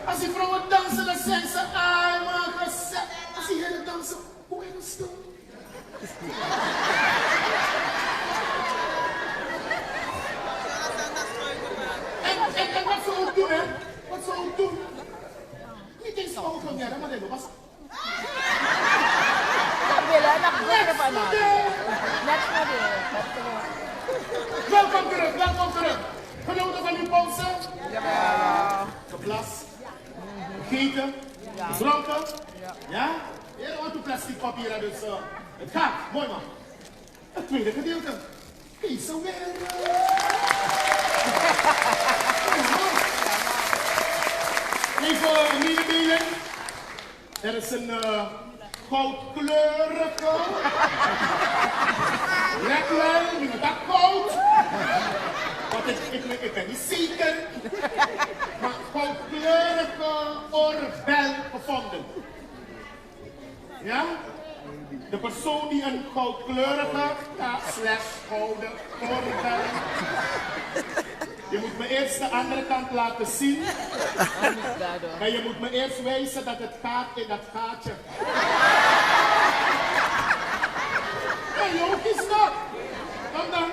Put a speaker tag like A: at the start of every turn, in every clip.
A: Als die vrouwen dansen, dan zeggen ze, ai, maar gezet. Als die heren dansen, hoe is het stil? En wat ze ook doen, hè? Wat ze ook doen. Niet eens vrouwen van jaren, maar dat was... Welkom terug, welkom terug. Genoten van uw polsen?
B: Ja.
A: Geplast, gegeten, gedronken? Ja? Ja, want uw plastic papier, dus het gaat. Mooi man. Het tweede gedeelte. Peace away. Even mededelen. Er is een goudkleurige. Let wel, niet met dat goud. Want ik ben niet zeker. Maar goudkleurige oorbel gevonden. Ja? De persoon die een goudkleurige gouden oorbel. Je moet me eerst de andere kant laten zien. En je moet me eerst wijzen dat het gaat in dat gaatje. Hé, joh, is dat? Kom dan.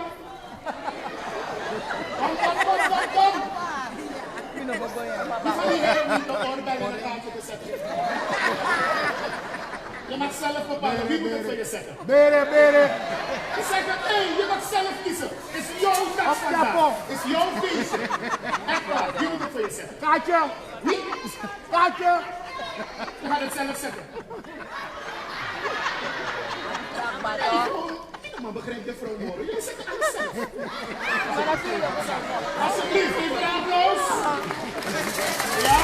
A: Kom. Die van die heren moet de oorbel in het gaatje te zetten. Je mag zelf bepalen, wie moet het voor je zeggen?
B: Bere.
A: Je zegt, hé, je mag zelf kiezen. Het is jouw dag vandaag. Het is jouw feestje. Echt waar, wie moet het voor je zeggen?
B: Kaatje.
A: Wie?
B: Kaatje.
A: Je gaat het zelf zeggen. Maar begrijp de vrouw horen. Jullie zeggen alles zelf. Alsjeblieft, even een applaus. Ja?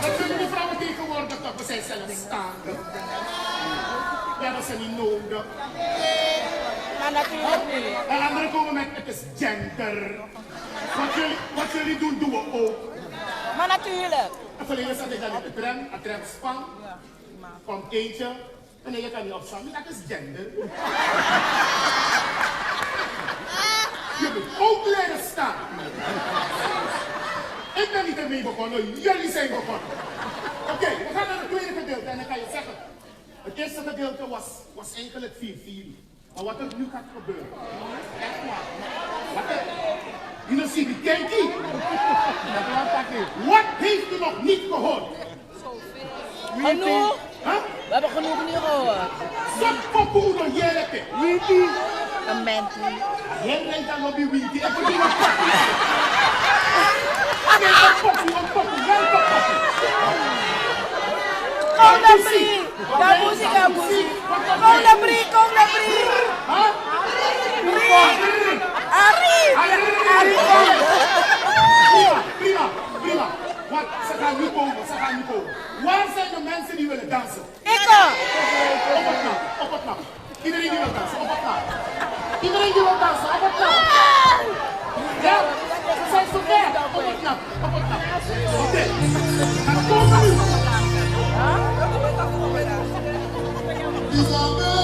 A: Dat kunnen die vrouwen tegenwoordig toch, we zijn zelfstandig. Ja, dat is niet nodig.
C: Maar natuurlijk niet.
A: En anderen komen met, het is gender. Wat jullie doen, doen we ook.
C: Maar natuurlijk.
A: En verleden zat ik dan in de tram span. Komt eentje. En nee, je kan niet opstaan. Dat is gender. Je moet ook leren staan. Ik ben niet ermee begonnen, jullie zijn begonnen. Oké, we gaan naar het tweede gedeelte en dan kan je zeggen. Het eerste gedeelte was eigenlijk 4-4. Maar wat er nu gaat gebeuren. Echt waar. Wat er... Jullie zien die kenkie. Wat heeft u nog niet gehoord?
C: Genoeg?
A: Huh?
C: We hebben genoeg niet gehoord.
A: Zat pokoe door jelke.
B: Wietie.
C: Een mentie.
A: Jij rijdt aan lobby wietie. Ik verdien een pokoe. Nee, een pokoe. Welke pokoe?
C: Kom naar Brie. Daar moest ik aan moesten. Kom naar Brie.
A: Huh?
C: Arie.
A: Prima. Wat? Ze gaan nu komen. Waar zijn de mensen die willen dansen?
C: Ik
A: Op het knap. Iedereen die wil dansen, op het knap. Ja? Ze zijn zo ver. Op het knap. Oké. Dan komen nu.
D: Isabel,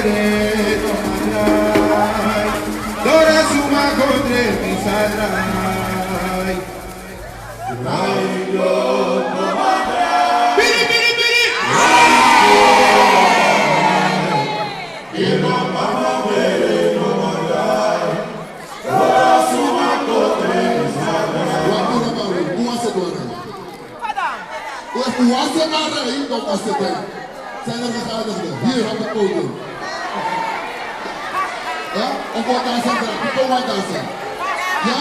D: bere no madrai, dora suma contre mi sadrai. Rayo no madrai, biri biri biri. Ino mama bere no madrai, dora suma contre mi sadrai.
A: Who wants to go there? Who wants to go there? You don't want to go there. Zijn er gegadigden? Hier op het podium. Ja? Of wat dansen? People wat dansen? Ja?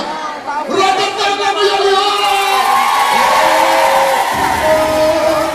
A: Rotterdam, laten we jullie horen!
D: Oh,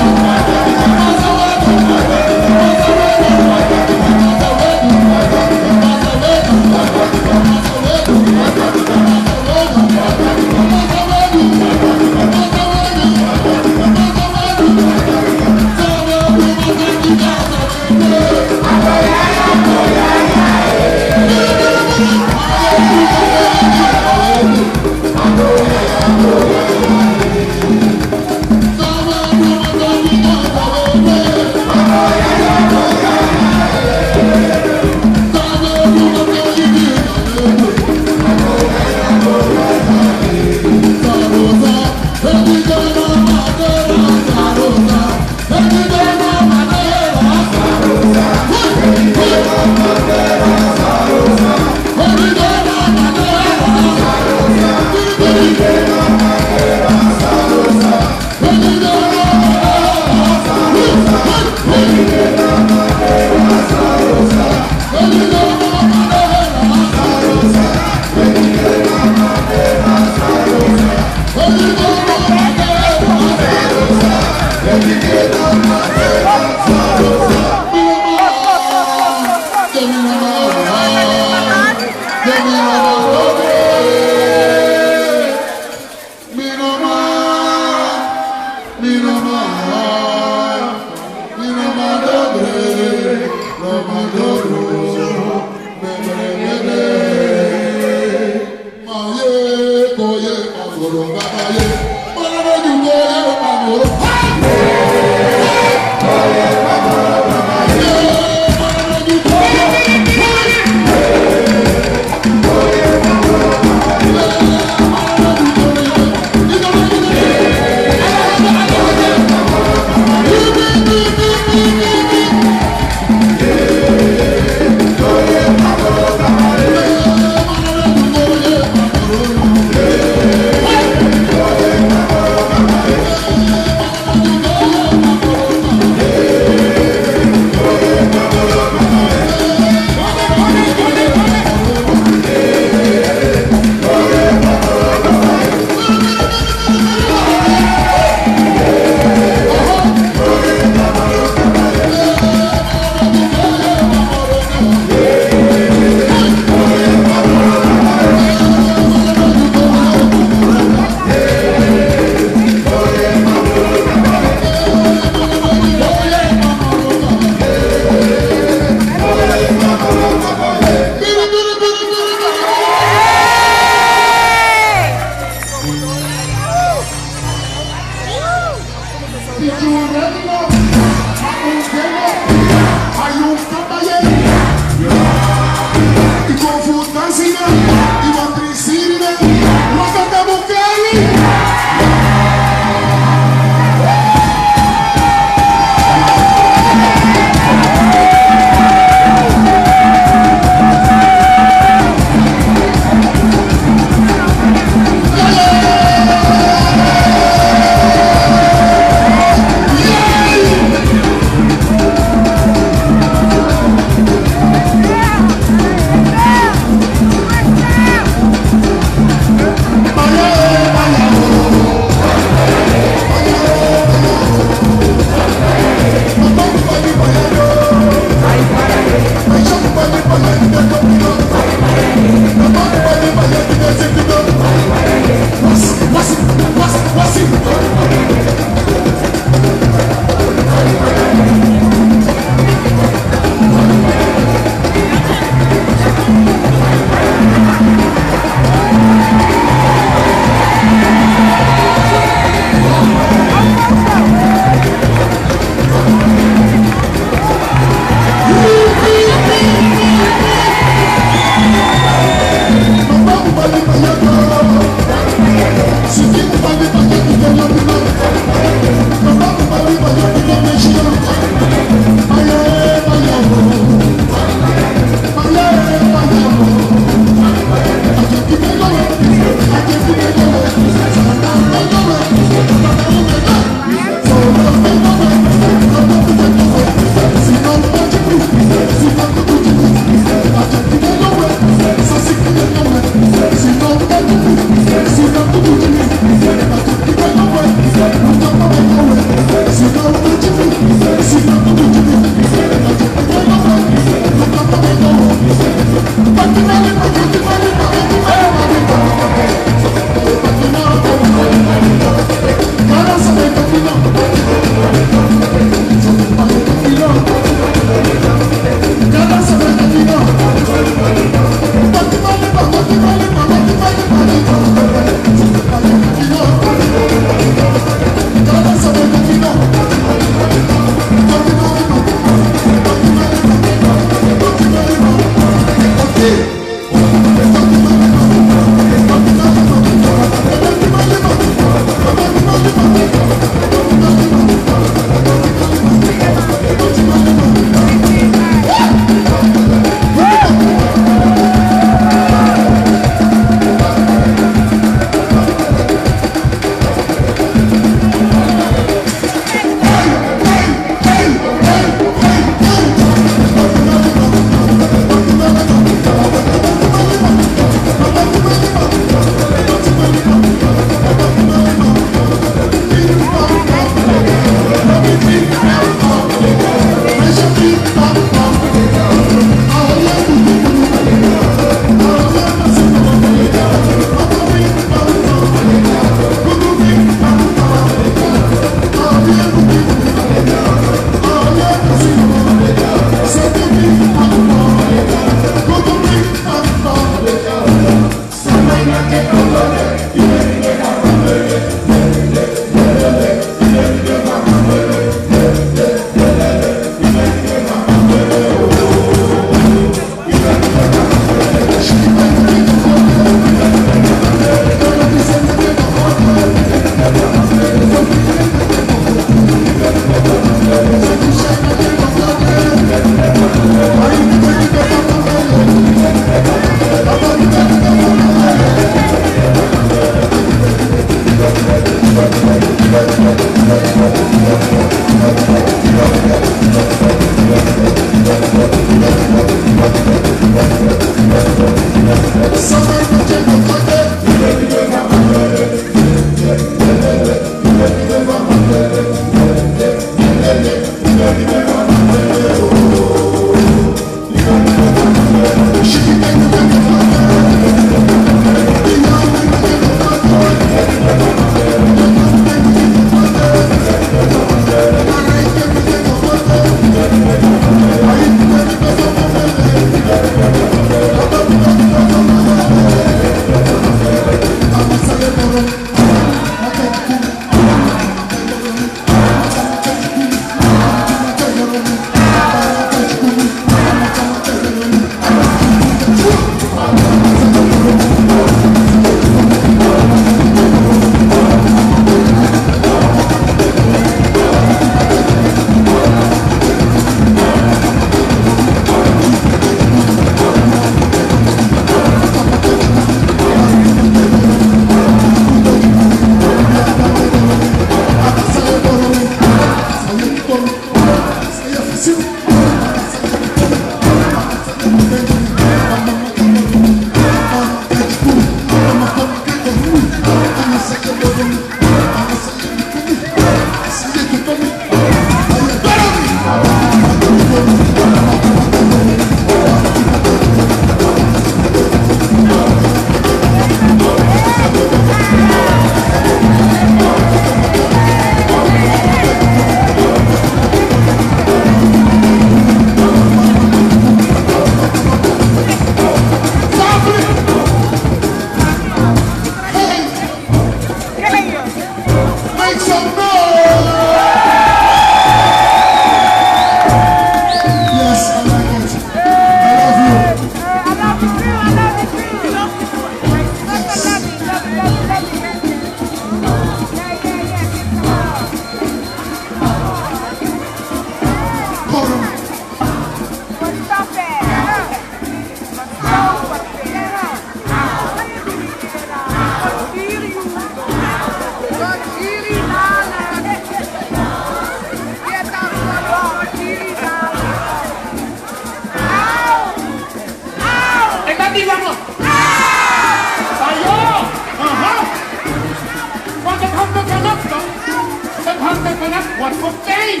A: Wat voor pijn!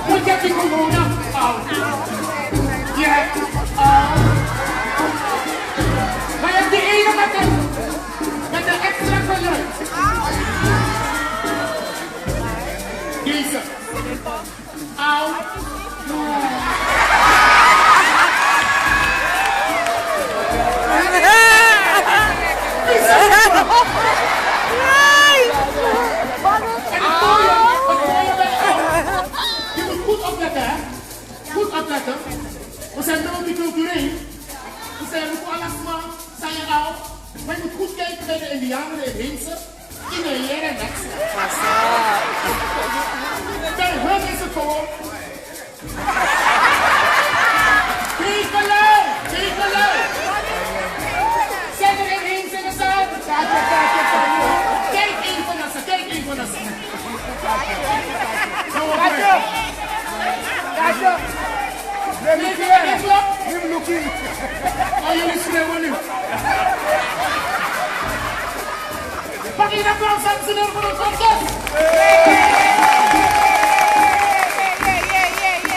A: Moet je die corona? Je hebt... Maar je hebt die ene met de extra geluid. Deze. Auw. Je moet goed opletten, hè? Goed opletten. We zijn multicultureel. We zijn ook alles maar, zijn je al. Maar je moet goed kijken bij de Indianen en Inheemse. In de jaren niks. Bij hun is het gewoon. Kegelui! Kegelui! Zet er Inheemse in de zaal. Kijk één van ons, kijk één van ons. Oh, jullie schreeuwen nu. Mag je een applaus aan voor ons orkest?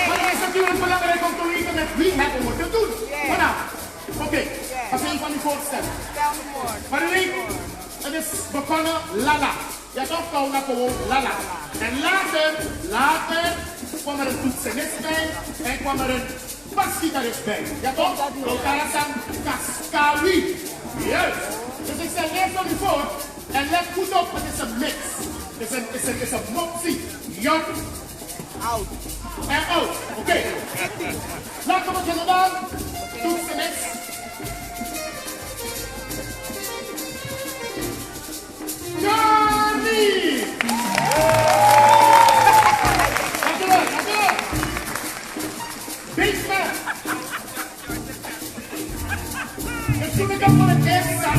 A: Maar het is natuurlijk belangrijk om te weten met wie hebben we moeten doen. Vanavond. Oké, als een van u voorstellen. Maar u weet, het is begonnen Lala. Je hebt ook gewoon gewoon Lala. En later kwam er een toetsenist bij en kwam er een basgitarist bij. Ja toch? Lokarasan Kaskawi. Juist. Dus ik stel eerst van u voor en let goed op, het is een mix. Het is een mopsie. Jong. Oud. En oud. Oké. Laten we beginnen dan. Toetsenist. Johnny! Dankjewel. Basement! Ik zie me dat voor het eerst zag.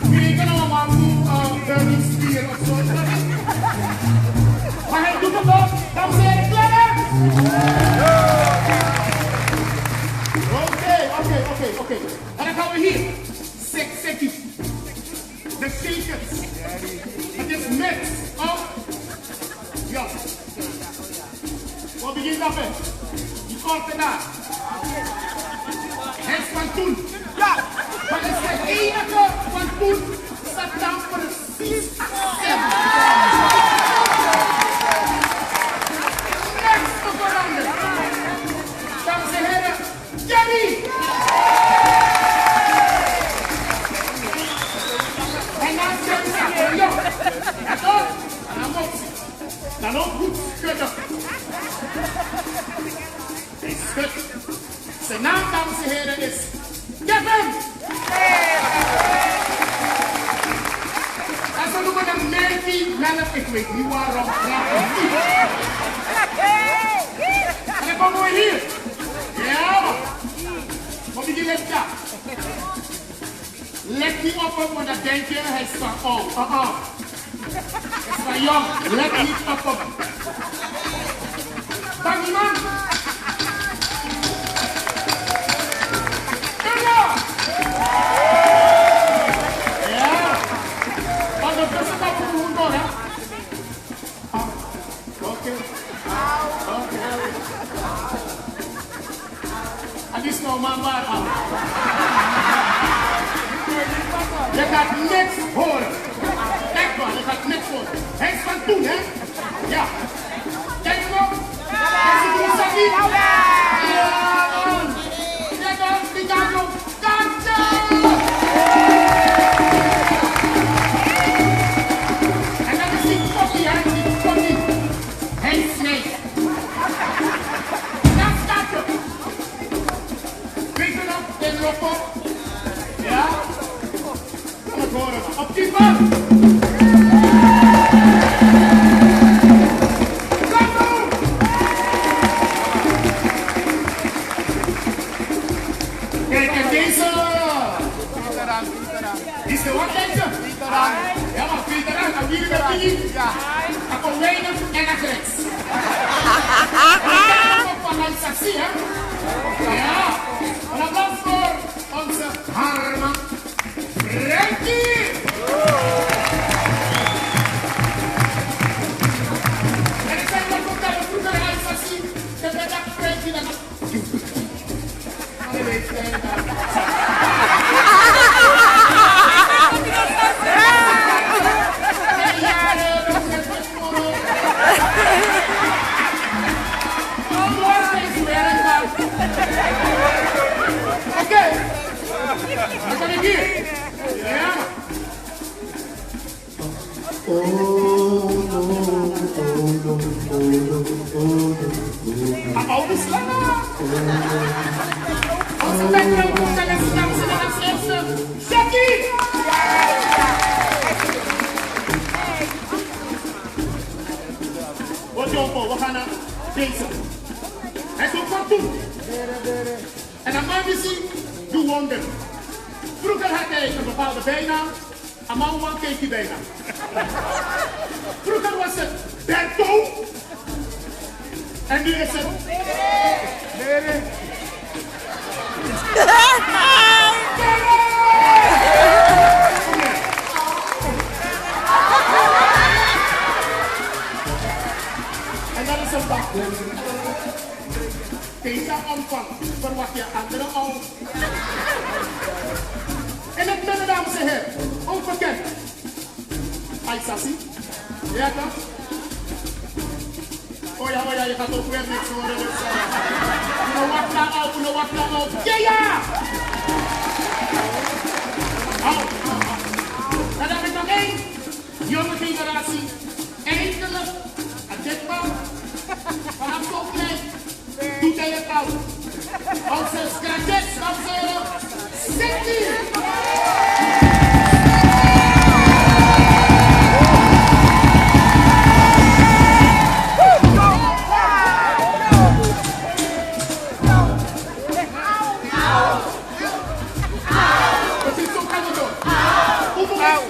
A: Jullie kunnen allemaal doen Bernie Stier of zo. Maar hij doet het nog. Dames en heren, klaar? Oké. En dan gaan we hier. Sekkie. De shakers. Het is mix. Oh. Ja. Wat begint dat met? Die korte daar. Het is van toen. Ja. Maar het is het enige van toen. Dat dan precies stem. Niks te veranderen. Dames en heren, Jenny! En dan zijn ze jong. En dan moet ze. Dan ook goed schudden. Hij schudt. Zijn naam, dames en heren, is Kevin! En ze noemen hem Melky Melk. Ik weet niet waarom. En dan komen we hier. Ja, wat begin je dat? Let niet op hem, want dan denk je, hij is van oud. Hij is van jong. Let niet op hem. Dank je man. Ja. Ondertussen kan we gewoon door, hè. Oké. Het is nou man waar aan. Je gaat niks horen. Echt waar, je gaat niks horen. Hij is van toen, hè? Ja. Kijk je nog? Kijk je nog, Saki? Ja, man. Kijk dan, die gaat nog. Dansen! En dan is die koppie, hè? Die koppie. Hij snijdt. Dat staat er. Weet je nog, in Lopo? Ja? Kom het horen. Op die man! Kijk, en deze... Is de wat, deze? Ja, maar Pieteraan, dan wie met die? Ja. Dan komt weinig en naar rechts. En dan komt van mijn sassie, hè? Ja. Een applaus voor onze Harma Frankie! En dan mag je zien, doe wonder. Vroeger had hij een bepaalde bijnaam, een man keek die bijnaam. Vroeger was het Berto. En nu is het... Bere. En dat is een dag. Deze omvang verwacht je anderen al. En het midden, dames en heren, onbekend. Aisasi. Ja toch? Oh ja, je gaat ook weer niks horen. Dus, no wacht nou. Ja! Dan heb ik nog één jonge generatie. Eindelijk, en ditmaal, vanaf zo klein, doet hij het al. Onze scratches, dames en heren, Cindy!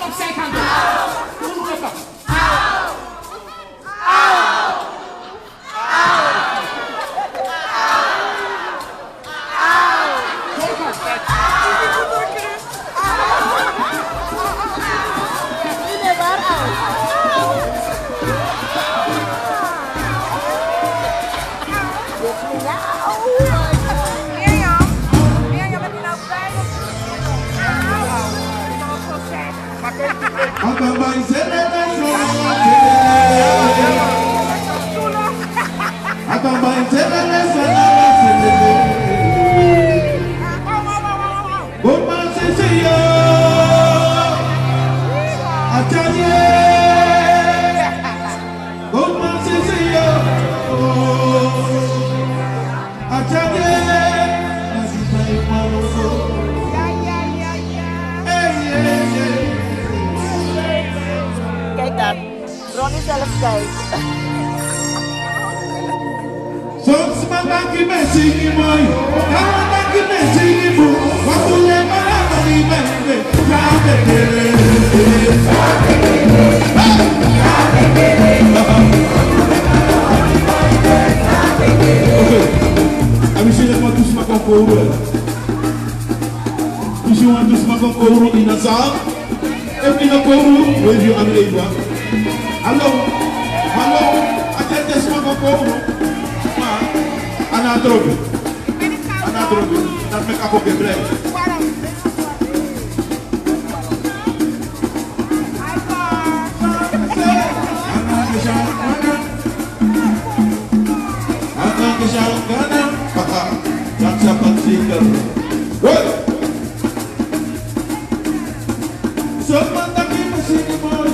A: Opzij gaan doen. Hoe moet het dan?
C: Kijk dan, Ronnie zelf kijkt.
D: Soms manaki mesingi mooi, manaki mesingi mooi. Wat doe je maar aan die mensen? Misschien dat we dus maar kan komen. Misschien dat we dus maar kan komen in de zaal. Even in de komen, weet je aan de leven. Hallo, attent maar kan komen. Maar, anadrogen, dat ben ik ook weer blij. Dat is wat zeker. Zo man dat je misschien mooi.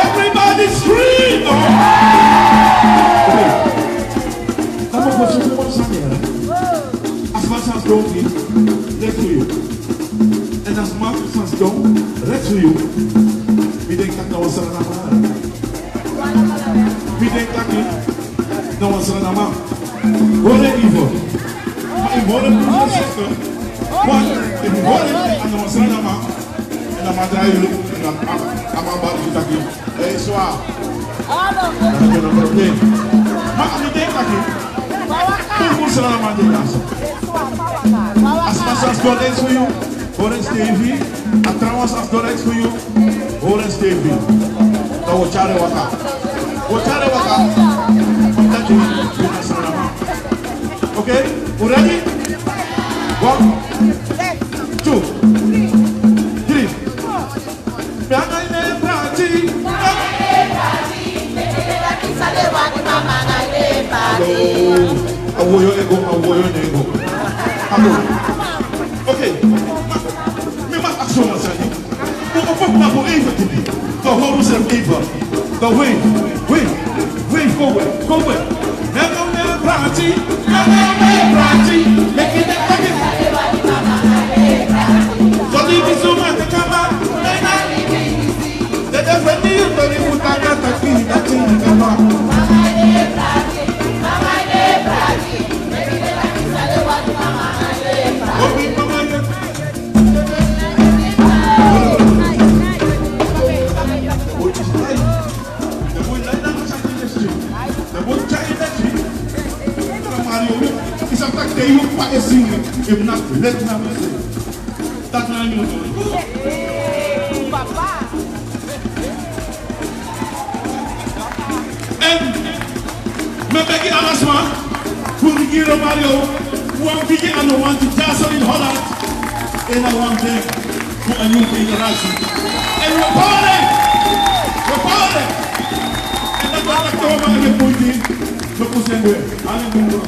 D: Everybody scream! As much as don't eat, let's do you. And as much as don't, let's do you. We think that no one's on a man. We think that no one's on a man. What are evil? I'm born in the system. One, if you want it, and no one's on a man, and I'm a guy, and I'm about to get you. Hey, so I'm going to play. I'm think that as much as God is for you, Orange TV, Atrawas as God is for you, Orange TV. Now Ochare Waka. Ochare Waka. Okay? You ready? 1, 2, 3. Awoyo ego, awoyo nego. Okay. Me must ask you one thing. Who even to be? The horse of evil. The wind, go away. Never party, make it a packet. So leave it so much to come out. Let us renew the new Tagata, that thing come out. If not, let me say. That's not you. And me beg Alasma, who will give Mario, one big and one to Jason in Holland, and I want them for a new generation. And we're party! And that's what I told my other point, look who's in there. I'm going to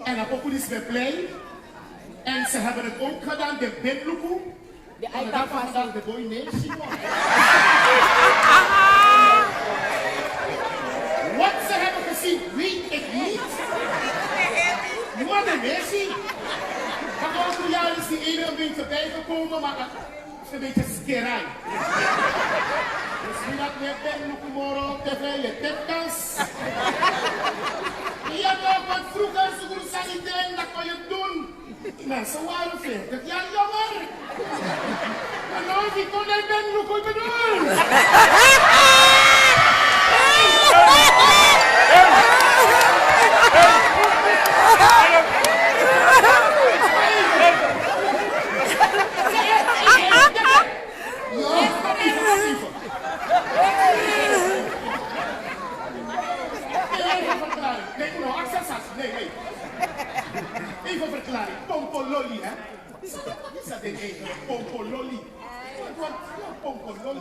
A: En dan ook is weer blij. En ze hebben het ook gedaan, de bedloekoe.
C: De
A: en dan gedaan de boy nation. Wat ze hebben gezien, weet ik niet. Maar de nation. Maar over jaar is die ene een beetje bijgekomen, maar het is een beetje skerij. Misschien dat we bedloekoe morgen op tv, je tipkans. Ja, toch, want vroeger zo'n sanitair, dat kon je doen. Mensen waren 40 jaar jonger. Maar nou, die kon ik ben nog goed bedoeld. Even verklaring, pompololly, hè? Is dat een eigenlijk pompololly? Pompololly.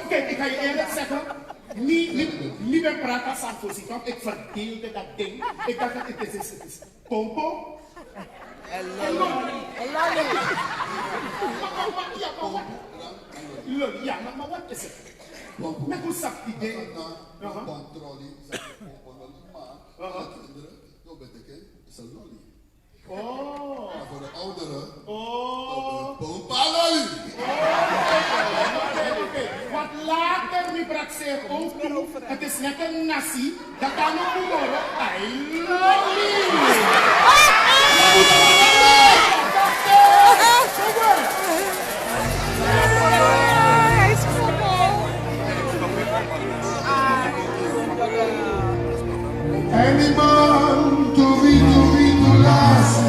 A: Kijk, ik ga je eerlijk zeggen, niet ben praten aan voorzien, ik verdeelde dat ding. Ik dacht dat het is pompo. En lolly. Lolly, ja, maar wat is het? Met hoe zag die ding?
E: Controle, is een lolly.
A: Oh.
E: Maar voor de ouderen,
A: pompalolly. Oké. Wat later die praxeer ook, het is net een nasi, dat kan ook horen. I lolly.
E: any man to last,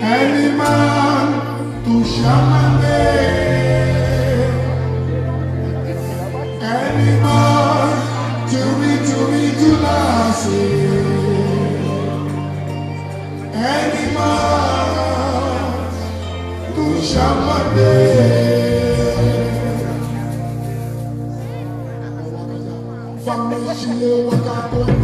E: any man to shamane, any man to last, any man to shamane. Family, what I told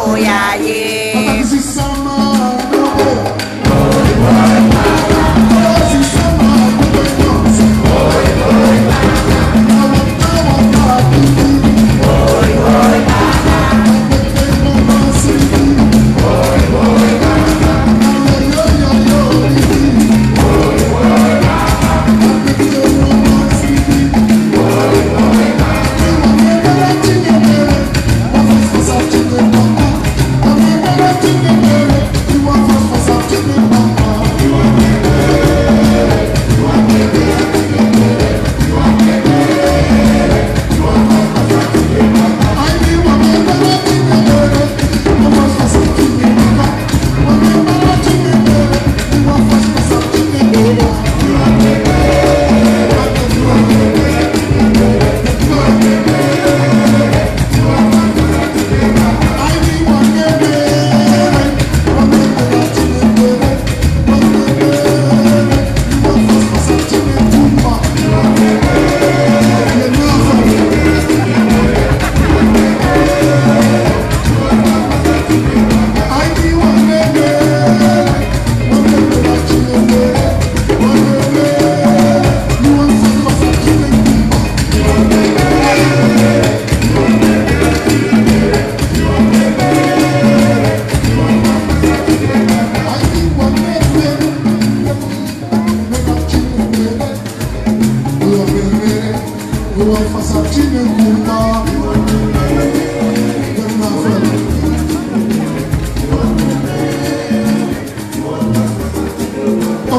C: Oh yeah, yeah.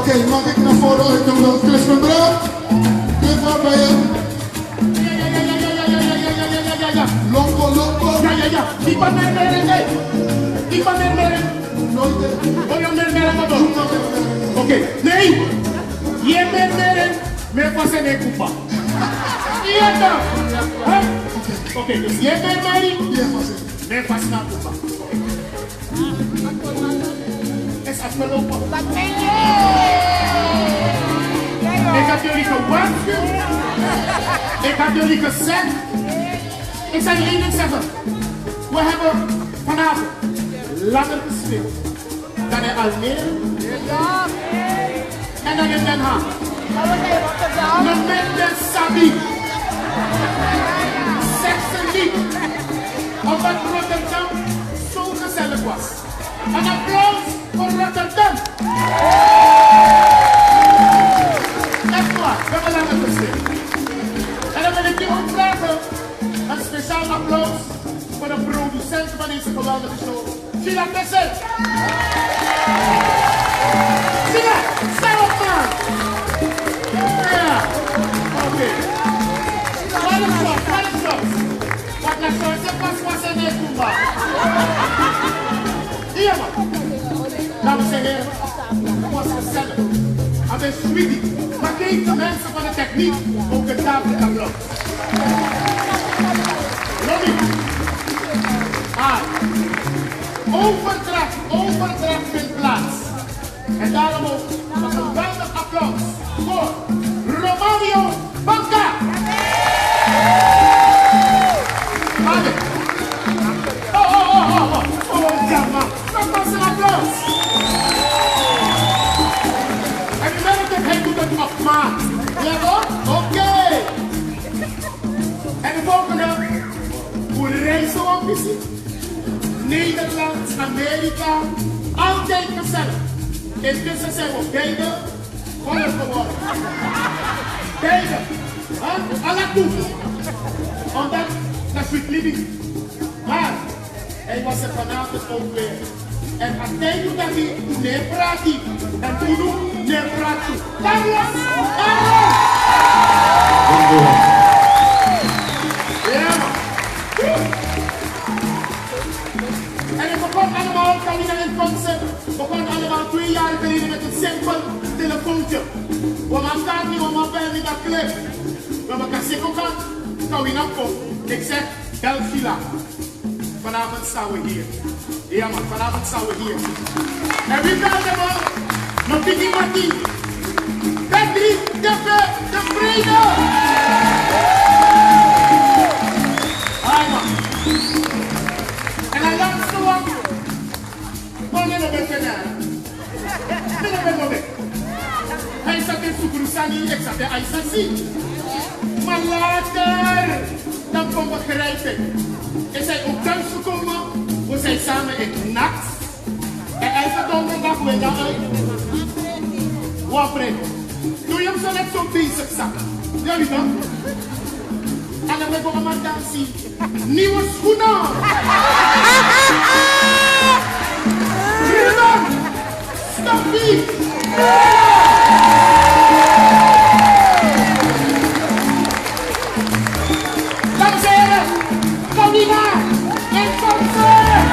E: Oké, mag ik naar voren? Ik doe dat. Chris van Braak. Dit waar ben je?
A: Ja.
E: Longo, longo.
A: Ja. Die van mij meren, nee. Die van mij meren.
E: Nooit hè?
A: Oh, je meren, maar
E: Doe
A: dan.
E: maar met me.
A: Oké, nee. Je meren, me pasa en Cuba. Ja, dan. Oké, dus je meren,
E: Ja, maar zeg.
A: me pasa naar Cuba. Es afgelopen. Ik had jullie gewaarschuwd. Ik had jullie gezegd. Ik zal je één ding zeggen. We hebben vanavond langer gespeeld dan in Almere en dan in Den Haag. We met de Sabi. Seksen niet. Omdat Rotterdam zo gezellig was. Een applaus voor Rotterdam. Echt waar, we hebben langer gespeeld. En dan wil ik je ook vragen. Een speciaal applaus voor de producent van deze geweldige show, Sheila Kessel. Sheila, sta op man. Ja, oké. Wat is dat? Wat la chose pas was en niet Cuba. Hier man. Dames en heren, het was gezellig. Het is sweetie. Maar geef de mensen van de techniek ook een tafel applaus. Robby. Overdracht vindt plaats. En daarom ook een geweldig applaus voor Romario Banca. Ade. Oh, jammer. Dat was een applaus. En je merkt dat hij doet het op maat. Ja hoor? Oké. En de volgende. Hoe reizen we ambitie? Nederland, Amerika, altijd gezellig. Intussen zijn we beide golf geworden. Beide. Alla toe. Omdat, dat is living. Maar, hij was er vanavond ook weer. En als hij doet dat hij nee praat hij. En toen doet nee praat hij. Carlos! Ja man. En het begon allemaal, Carina en Concert, begon allemaal 2 jaar geleden met een simpel telefoontje. We maken niet, we maken niet dat clip. We maken zeker gaan, Carina komt. Ik zeg, bel Sheila. Vanavond staan we hier. Ja man, vanavond staan we hier. En wie belde me? Mijn Piki Martin. Patrick de Vrede. Hi man. En hij laat zo lang. Wanneer ben je daar? Hij zat in Sukrusani, ik zat in Aysasi. Maar later, dan kon begrijpen. Is hij ook thuis gekomen, we zijn samen in nacht. En elke donderdag we gaan uit. Wapre. Doe je hem zo net zo bezig zak. Ja, wie dan? En dan hebben we allemaal dansen. Nieuwe schoenen. Rhythm. Stampie. Dames en heren, Carina en Concert.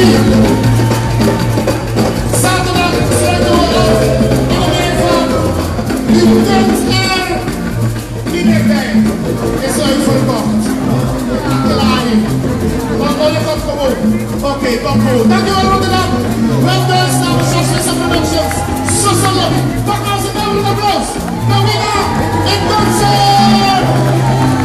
E: hier. Zaterdag sluiten we af. Iedereen van, u kunt er niet meer bij. Is uitverkocht. Klaar hier. Want je komt gewoon. Oké, kom gewoon. Dankjewel Rotterdam. Wel thuis namens Jasmine Productions. Social Lobby. Pak als een duidelijk applaus. De winnaar in dansen.